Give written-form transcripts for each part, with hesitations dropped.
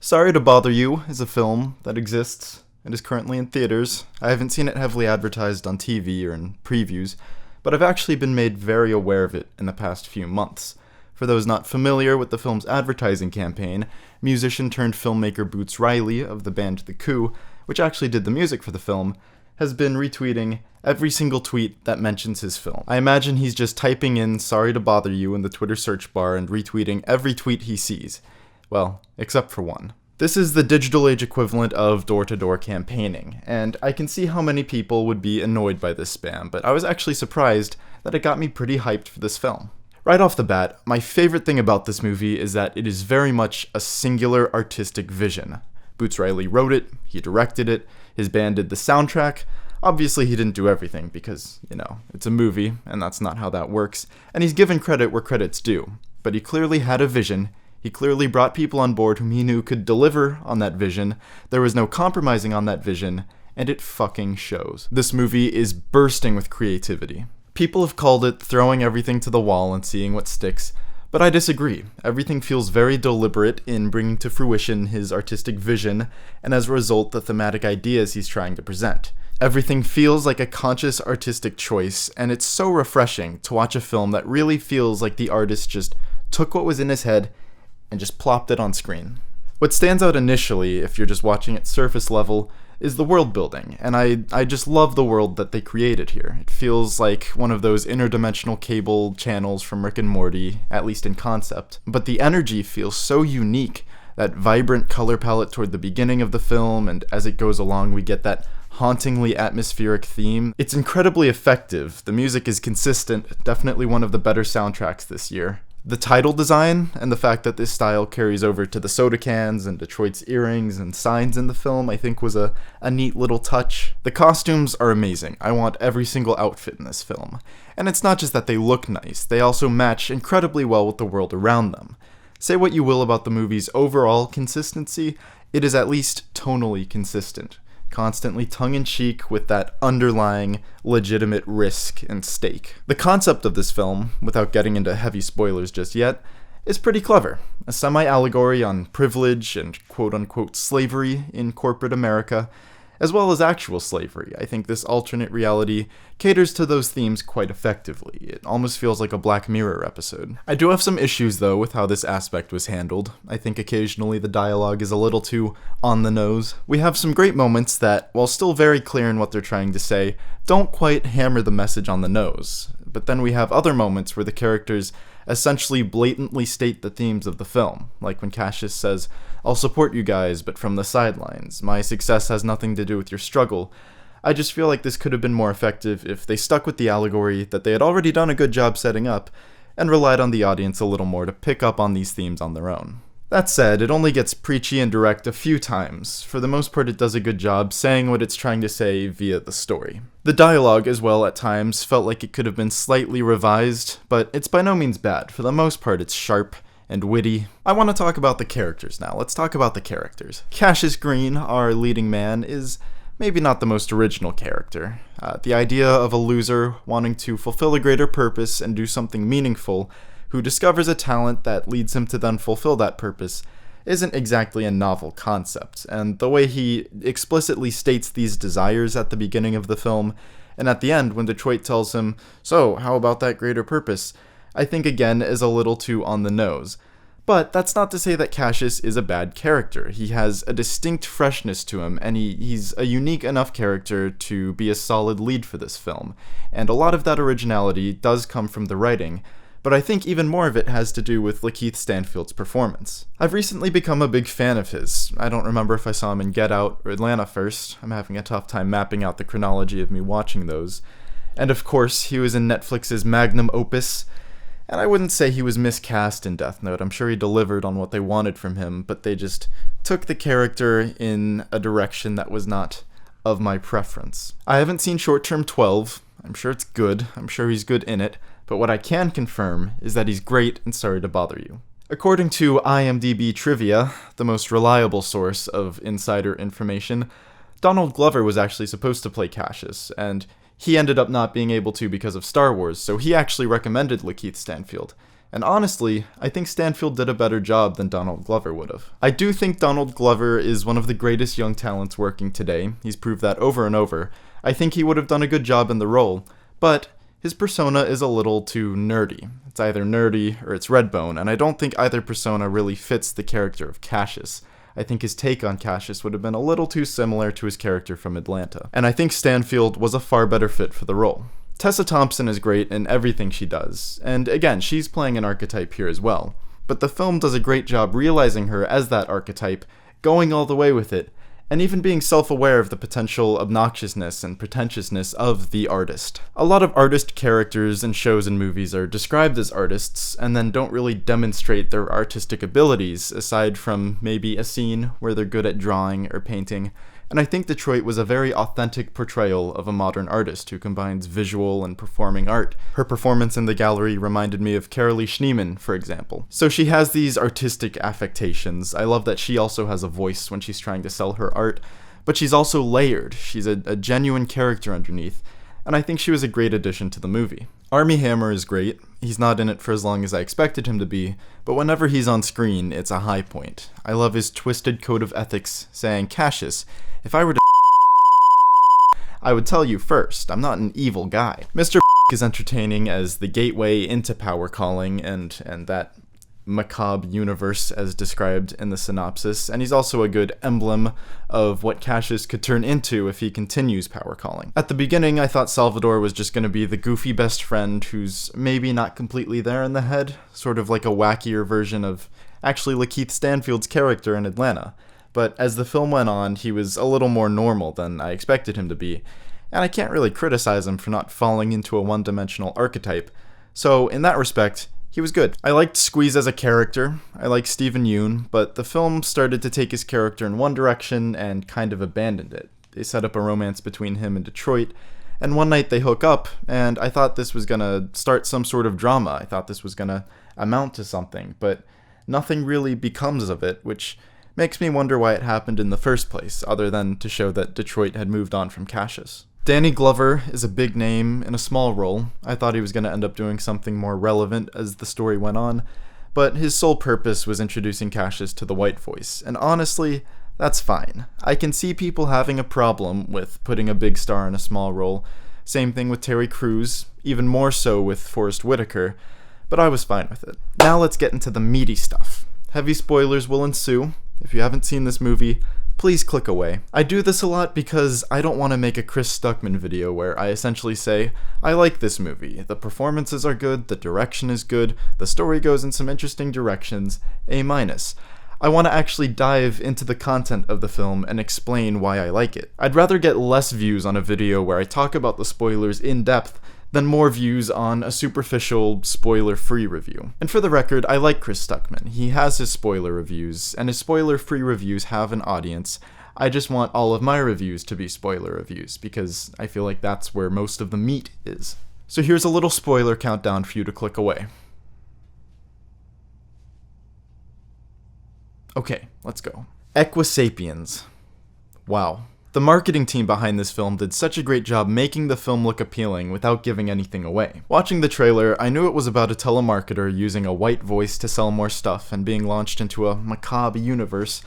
Sorry to Bother You is a film that exists and is currently in theaters. I haven't seen it heavily advertised on TV or in previews, but I've actually been made very aware of it in the past few months. For those not familiar with the film's advertising campaign, musician turned filmmaker Boots Riley of the band The Coup, which actually did the music for the film, has been retweeting every single tweet that mentions his film. I imagine he's just typing in "sorry to bother you" in the Twitter search bar and retweeting every tweet he sees. Well, except for one. This is the digital age equivalent of door-to-door campaigning, and I can see how many people would be annoyed by this spam, but I was actually surprised that it got me pretty hyped for this film. Right off the bat, my favorite thing about this movie is that it is very much a singular artistic vision. Boots Riley wrote it, he directed it, his band did the soundtrack. Obviously he didn't do everything because, it's a movie, and that's not how that works, and he's given credit where credit's due. But he clearly had a vision. He clearly brought people on board whom he knew could deliver on that vision. There was no compromising on that vision, and it fucking shows. This movie is bursting with creativity. People have called it throwing everything to the wall and seeing what sticks, but I disagree. Everything feels very deliberate in bringing to fruition his artistic vision, and as a result, the thematic ideas he's trying to present. Everything feels like a conscious artistic choice, and it's so refreshing to watch a film that really feels like the artist just took what was in his head and just plopped it on screen. What stands out initially, if you're just watching at surface level, is the world building, and I just love the world that they created here. It feels like one of those interdimensional cable channels from Rick and Morty, at least in concept. But the energy feels so unique, that vibrant color palette toward the beginning of the film, and as it goes along we get that hauntingly atmospheric theme. It's incredibly effective. The music is consistent, definitely one of the better soundtracks this year. The title design, and the fact that this style carries over to the soda cans and Detroit's earrings and signs in the film, I think was a neat little touch. The costumes are amazing. I want every single outfit in this film. And it's not just that they look nice, they also match incredibly well with the world around them. Say what you will about the movie's overall consistency, it is at least tonally consistent. Constantly tongue-in-cheek with that underlying legitimate risk and stake. The concept of this film, without getting into heavy spoilers just yet, is pretty clever. A semi-allegory on privilege and quote-unquote slavery in corporate America, as well as actual slavery. I think this alternate reality caters to those themes quite effectively. It almost feels like a Black Mirror episode. I do have some issues, though, with how this aspect was handled. I think occasionally the dialogue is a little too on the nose. We have some great moments that, while still very clear in what they're trying to say, don't quite hammer the message on the nose. But then we have other moments where the characters essentially blatantly state the themes of the film, like when Cassius says, "I'll support you guys, but from the sidelines. My success has nothing to do with your struggle." I just feel like this could have been more effective if they stuck with the allegory that they had already done a good job setting up, and relied on the audience a little more to pick up on these themes on their own. That said, it only gets preachy and direct a few times. For the most part, it does a good job saying what it's trying to say via the story. The dialogue, as well, at times, felt like it could have been slightly revised, but it's by no means bad. For the most part, it's sharp and witty. I want to talk about the characters now. Let's talk about the characters. Cassius Green, our leading man, is maybe not the most original character. The idea of a loser wanting to fulfill a greater purpose and do something meaningful, who discovers a talent that leads him to then fulfill that purpose, isn't exactly a novel concept, and the way he explicitly states these desires at the beginning of the film, and at the end when Detroit tells him, "So, how about that greater purpose?" I think again is a little too on the nose. But that's not to say that Cassius is a bad character. He has a distinct freshness to him, and he's a unique enough character to be a solid lead for this film, and a lot of that originality does come from the writing, but I think even more of it has to do with Lakeith Stanfield's performance. I've recently become a big fan of his. I don't remember if I saw him in Get Out or Atlanta first. I'm having a tough time mapping out the chronology of me watching those. And of course, he was in Netflix's magnum opus, and I wouldn't say he was miscast in Death Note. I'm sure he delivered on what they wanted from him, but they just took the character in a direction that was not of my preference. I haven't seen Short Term 12. I'm sure it's good. I'm sure he's good in it. But what I can confirm is that he's great in Sorry to Bother You. According to IMDb Trivia, the most reliable source of insider information, Donald Glover was actually supposed to play Cassius, and he ended up not being able to because of Star Wars, so he actually recommended Lakeith Stanfield. And honestly, I think Stanfield did a better job than Donald Glover would have. I do think Donald Glover is one of the greatest young talents working today. He's proved that over and over. I think he would have done a good job in the role, but his persona is a little too nerdy. It's either nerdy or it's Redbone, and I don't think either persona really fits the character of Cassius. I think his take on Cassius would have been a little too similar to his character from Atlanta, and I think Stanfield was a far better fit for the role. Tessa Thompson is great in everything she does, and again, she's playing an archetype here as well, but the film does a great job realizing her as that archetype, going all the way with it, and even being self-aware of the potential obnoxiousness and pretentiousness of the artist. A lot of artist characters in shows and movies are described as artists, and then don't really demonstrate their artistic abilities, aside from maybe a scene where they're good at drawing or painting. And I think Detroit was a very authentic portrayal of a modern artist who combines visual and performing art. Her performance in the gallery reminded me of Carolee Schneemann, for example. So she has these artistic affectations. I love that she also has a voice when she's trying to sell her art, but she's also layered. She's a genuine character underneath, and I think she was a great addition to the movie. Armie Hammer is great. He's not in it for as long as I expected him to be, but whenever he's on screen, it's a high point. I love his twisted code of ethics, saying, "Cassius, if I were to I would tell you first, I'm not an evil guy." Mr. is entertaining as the gateway into power calling and that macabre universe as described in the synopsis, and he's also a good emblem of what Cassius could turn into if he continues power calling. At the beginning, I thought Salvador was just going to be the goofy best friend who's maybe not completely there in the head, sort of like a wackier version of actually Lakeith Stanfield's character in Atlanta. But as the film went on, he was a little more normal than I expected him to be, and I can't really criticize him for not falling into a one-dimensional archetype. So in that respect, he was good. I liked Squeeze as a character, I liked Stephen Yeun, but the film started to take his character in one direction and kind of abandoned it. They set up a romance between him and Detroit, and one night they hook up, and I thought this was gonna start some sort of drama. I thought this was gonna amount to something, but nothing really becomes of it, which makes me wonder why it happened in the first place, other than to show that Detroit had moved on from Cassius. Danny Glover is a big name in a small role. I thought he was going to end up doing something more relevant as the story went on, but his sole purpose was introducing Cassius to the white voice, and honestly, that's fine. I can see people having a problem with putting a big star in a small role. Same thing with Terry Crews, even more so with Forrest Whitaker, but I was fine with it. Now let's get into the meaty stuff. Heavy spoilers will ensue. If you haven't seen this movie, please click away. I do this a lot because I don't want to make a Chris Stuckman video where I essentially say, I like this movie, the performances are good, the direction is good, the story goes in some interesting directions, A-. I want to actually dive into the content of the film and explain why I like it. I'd rather get less views on a video where I talk about the spoilers in depth than more views on a superficial, spoiler-free review. And for the record, I like Chris Stuckman. He has his spoiler reviews, and his spoiler-free reviews have an audience. I just want all of my reviews to be spoiler reviews, because I feel like that's where most of the meat is. So here's a little spoiler countdown for you to click away. Okay, let's go. Equisapiens. Wow. The marketing team behind this film did such a great job making the film look appealing without giving anything away. Watching the trailer, I knew it was about a telemarketer using a white voice to sell more stuff and being launched into a macabre universe,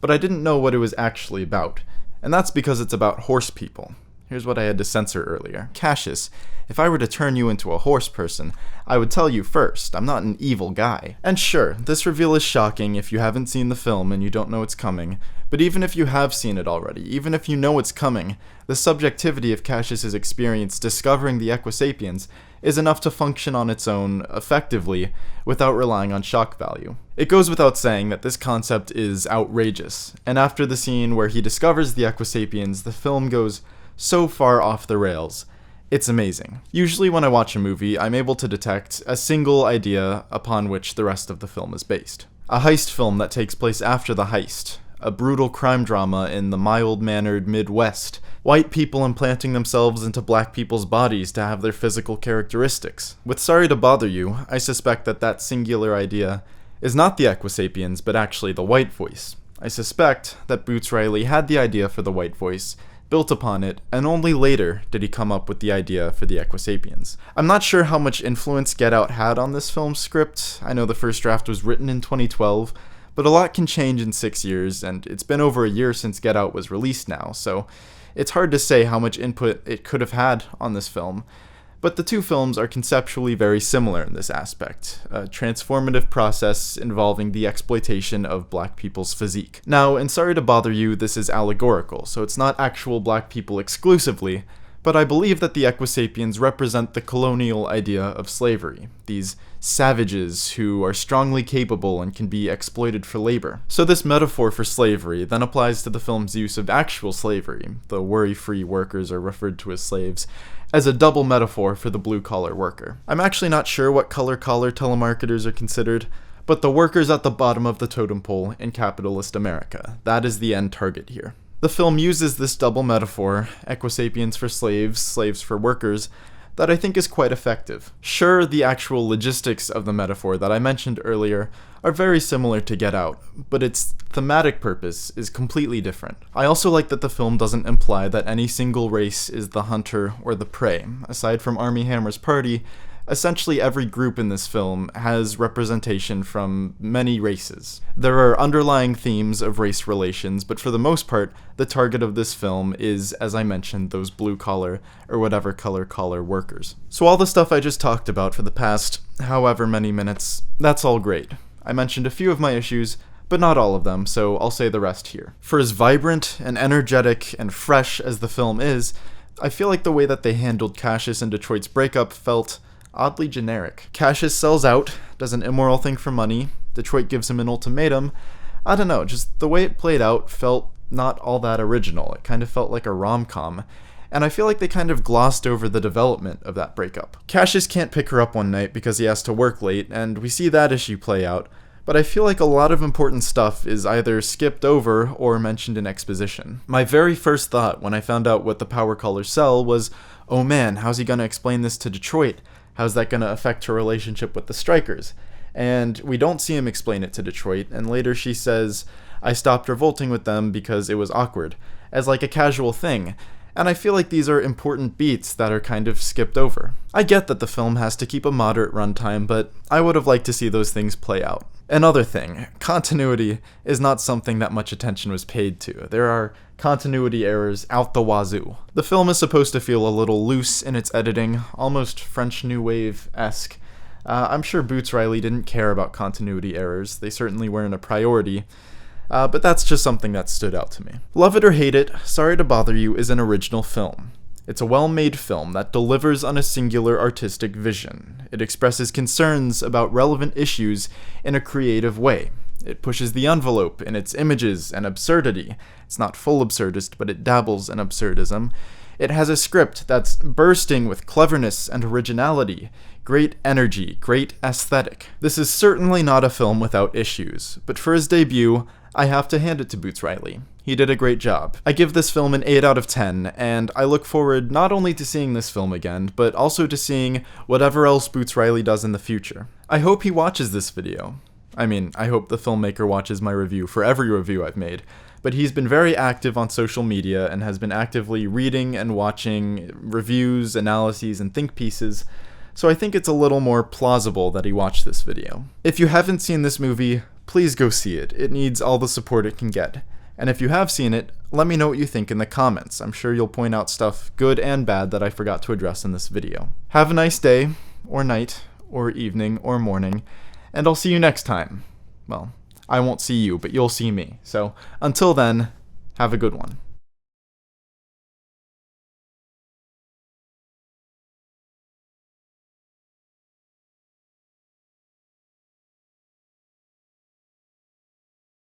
but I didn't know what it was actually about, and that's because it's about horse people. Here's what I had to censor earlier. Cassius, if I were to turn you into a horse person, I would tell you first, I'm not an evil guy. And sure, this reveal is shocking if you haven't seen the film and you don't know it's coming, but even if you have seen it already, even if you know it's coming, the subjectivity of Cassius's experience discovering the Equisapiens is enough to function on its own effectively without relying on shock value. It goes without saying that this concept is outrageous, and after the scene where he discovers the Equisapiens, the film goes so far off the rails. It's amazing. Usually when I watch a movie, I'm able to detect a single idea upon which the rest of the film is based. A heist film that takes place after the heist, a brutal crime drama in the mild-mannered Midwest, white people implanting themselves into black people's bodies to have their physical characteristics. With Sorry to Bother You, I suspect that singular idea is not the Equisapiens, but actually the white voice. I suspect that Boots Riley had the idea for the white voice, built upon it, and only later did he come up with the idea for the Equisapiens. I'm not sure how much influence Get Out had on this film's script. I know the first draft was written in 2012, but a lot can change in 6 years, and it's been over a year since Get Out was released now, so it's hard to say how much input it could have had on this film. But the two films are conceptually very similar in this aspect, a transformative process involving the exploitation of black people's physique. Now, and sorry to bother you, this is allegorical, so it's not actual black people exclusively, but I believe that the Equisapiens represent the colonial idea of slavery, these savages who are strongly capable and can be exploited for labor. So this metaphor for slavery then applies to the film's use of actual slavery, the worry-free workers are referred to as slaves, as a double metaphor for the blue-collar worker. I'm actually not sure what color-collar telemarketers are considered, but the workers at the bottom of the totem pole in capitalist America. That is the end target here. The film uses this double metaphor, Equisapiens for slaves, slaves for workers, that I think is quite effective. Sure, the actual logistics of the metaphor that I mentioned earlier are very similar to Get Out, but its thematic purpose is completely different. I also like that the film doesn't imply that any single race is the hunter or the prey. Aside from Armie Hammer's party, essentially every group in this film has representation from many races. There are underlying themes of race relations, but for the most part, the target of this film is, as I mentioned, those blue-collar, or whatever collar workers. So all the stuff I just talked about for the past however many minutes, that's all great. I mentioned a few of my issues, but not all of them, so I'll say the rest here. For as vibrant and energetic and fresh as the film is, I feel like the way that they handled Cassius and Detroit's breakup felt oddly generic. Cassius sells out, does an immoral thing for money, Detroit gives him an ultimatum. I don't know, just the way it played out felt not all that original. It kind of felt like a rom-com, and I feel like they kind of glossed over the development of that breakup. Cassius can't pick her up one night because he has to work late, and we see that issue play out, but I feel like a lot of important stuff is either skipped over or mentioned in exposition. My very first thought when I found out what the power colors sell was, oh man, how's he gonna explain this to Detroit? How's that going to affect her relationship with the strikers? And we don't see him explain it to Detroit, and later she says, I stopped revolting with them because it was awkward, as like a casual thing, and I feel like these are important beats that are kind of skipped over. I get that the film has to keep a moderate runtime, but I would have liked to see those things play out. Another thing, continuity is not something that much attention was paid to. There are continuity errors out the wazoo. The film is supposed to feel a little loose in its editing, almost French New Wave-esque. I'm sure Boots Riley didn't care about continuity errors, they certainly weren't a priority, but that's just something that stood out to me. Love it or hate it, Sorry to Bother You is an original film. It's a well-made film that delivers on a singular artistic vision. It expresses concerns about relevant issues in a creative way. It pushes the envelope in its images and absurdity. It's not full absurdist, but it dabbles in absurdism. It has a script that's bursting with cleverness and originality, great energy, great aesthetic. This is certainly not a film without issues, but for his debut, I have to hand it to Boots Riley. He did a great job. I give this film an 8 out of 10, and I look forward not only to seeing this film again, but also to seeing whatever else Boots Riley does in the future. I hope he watches this video. I mean, I hope the filmmaker watches my review for every review I've made, but he's been very active on social media and has been actively reading and watching reviews, analyses, and think pieces, so I think it's a little more plausible that he watched this video. If you haven't seen this movie, please go see it. It needs all the support it can get. And if you have seen it, let me know what you think in the comments. I'm sure you'll point out stuff, good and bad, that I forgot to address in this video. Have a nice day, or night, or evening, or morning, and I'll see you next time. Well, I won't see you, but you'll see me. So, until then, have a good one.